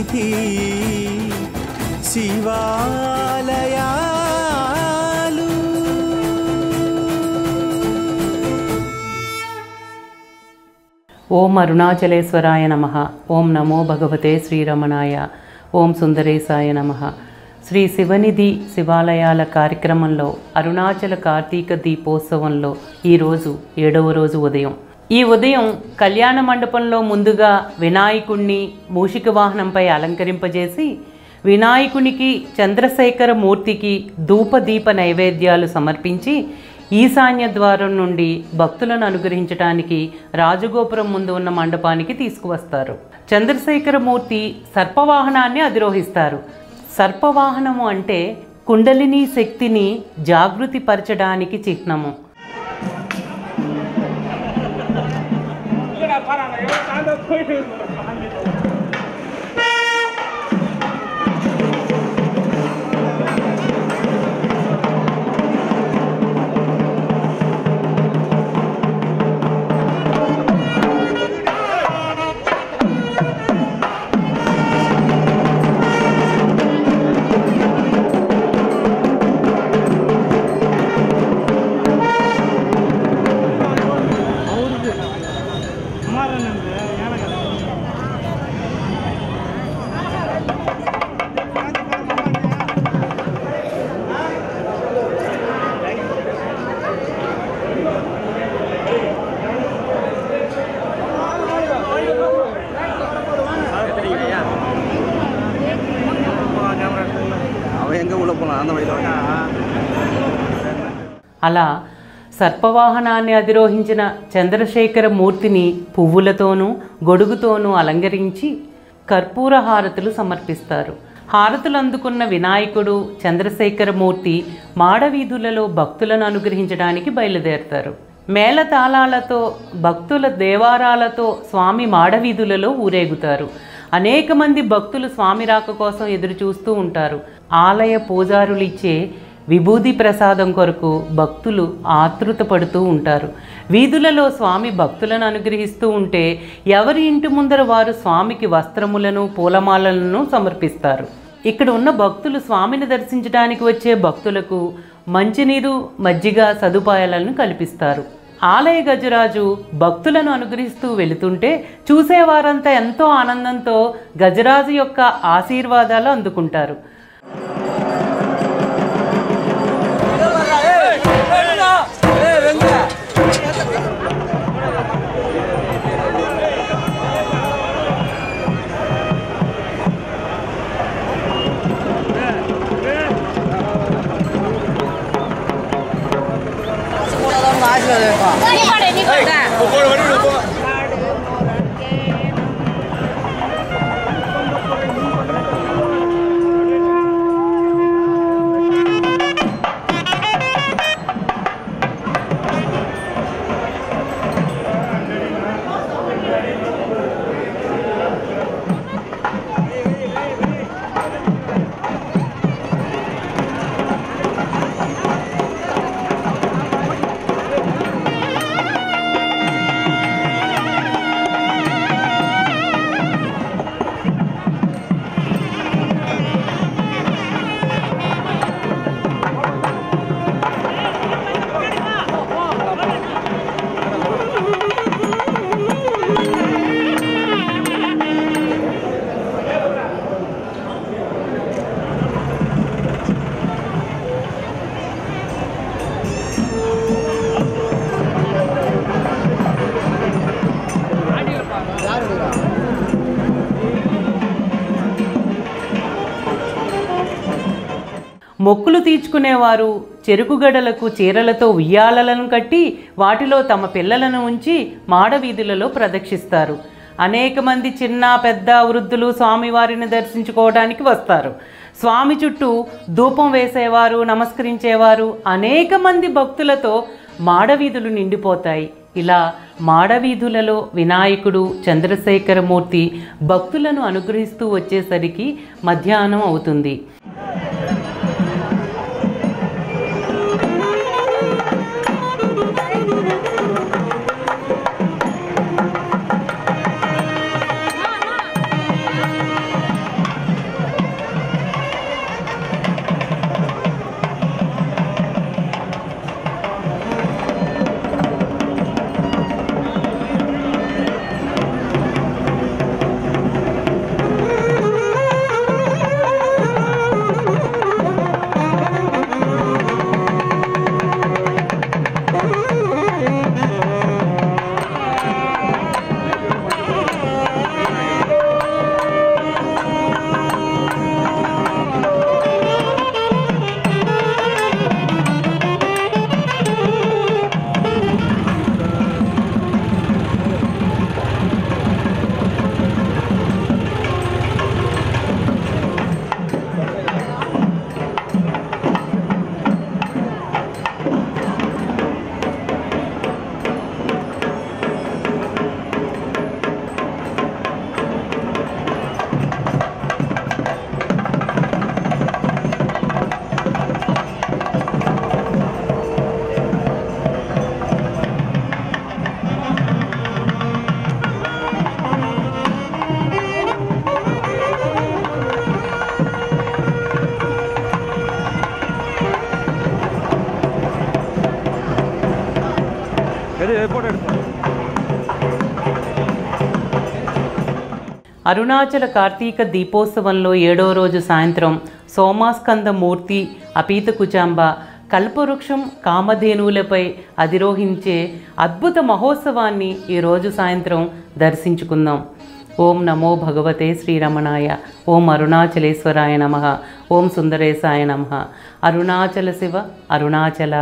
సన్నిధి శివాలయాలు. ఓం అరుణాచలేశ్వరాయ నమః. ఓం నమో భగవతే శ్రీరమణాయ. ఓం సుందరేశాయ నమః. శ్రీ శివనిధి శివాలయాల కార్యక్రమంలో అరుణాచల కార్తీక దీపోత్సవంలో ఈరోజు 7వ రోజు ఉదయం. ఈ ఉదయం కళ్యాణ మండపంలో ముందుగా వినాయకుణ్ణి మూషిక వాహనంపై అలంకరింపజేసి వినాయకునికి చంద్రశేఖర మూర్తికి ధూపదీప నైవేద్యాలు సమర్పించి ఈశాన్య ద్వారం నుండి భక్తులను అనుగ్రహించడానికి రాజగోపురం ముందు ఉన్న మండపానికి తీసుకువస్తారు. చంద్రశేఖరమూర్తి సర్పవాహనాన్ని అధిరోహిస్తారు. సర్పవాహనము అంటే కుండలిని శక్తిని జాగృతి పరచడానికి చిహ్నము. అలా సర్పవాహనాన్ని అధిరోహించిన చంద్రశేఖర మూర్తిని పువ్వులతోనూ గొడుగుతోనూ అలంకరించి కర్పూర హారతులు సమర్పిస్తారు. హారతులు అందుకున్న వినాయకుడు చంద్రశేఖరమూర్తి మాడవీధులలో భక్తులను అనుగ్రహించడానికి బయలుదేరతారు. మేళతాళాలతో భక్తుల దేవారాలతో స్వామి మాడవీధులలో ఊరేగుతారు. అనేక మంది భక్తులు స్వామి రాక కోసం ఎదురు చూస్తూ ఉంటారు. ఆలయ పూజారులు ఇచ్చే విభూది ప్రసాదం కొరకు భక్తులు ఆతృత పడుతూ ఉంటారు. వీధులలో స్వామి భక్తులను అనుగ్రహిస్తూ ఉంటే ఎవరి ఇంటి ముందర వారు స్వామికి వస్త్రములను పూలమాలలను సమర్పిస్తారు. ఇక్కడ ఉన్న భక్తులు స్వామిని దర్శించడానికి వచ్చే భక్తులకు మంచినీరు మజ్జిగ సదుపాయాలను కల్పిస్తారు. ఆలయ గజరాజు భక్తులను అనుగ్రహిస్తూ వెళుతుంటే చూసేవారంతా ఎంతో ఆనందంతో గజరాజు యొక్క ఆశీర్వాదాలు అందుకుంటారు. మొక్కులు తీర్చుకునేవారు చెరుకుగడలకు చీరలతో ఉయ్యాలలను కట్టి వాటిలో తమ పిల్లలను ఉంచి మాడవీధులలో ప్రదక్షిస్తారు. అనేక మంది చిన్న పెద్ద వృద్ధులు స్వామివారిని దర్శించుకోవడానికి వస్తారు. స్వామి చుట్టూ ధూపం వేసేవారు, నమస్కరించేవారు అనేక మంది భక్తులతో మాడవీధులు నిండిపోతాయి. ఇలా మాడవీధులలో వినాయకుడు చంద్రశేఖరమూర్తి భక్తులను అనుగ్రహిస్తూ వచ్చేసరికి మధ్యాహ్నం అవుతుంది. అరుణాచల కార్తీక దీపోత్సవంలో 7వ రోజు సాయంత్రం సోమాస్కంద మూర్తి అపీత కుచాంబ కల్పవృక్షం కామధేనువులపై అధిరోహించే అద్భుత మహోత్సవాన్ని ఈరోజు సాయంత్రం దర్శించుకుందాం. ఓం నమో భగవతే శ్రీరమణాయ. ఓం అరుణాచలేశ్వరాయ నమః. ఓం సుందరేశాయ నమః. అరుణాచల శివ అరుణాచల.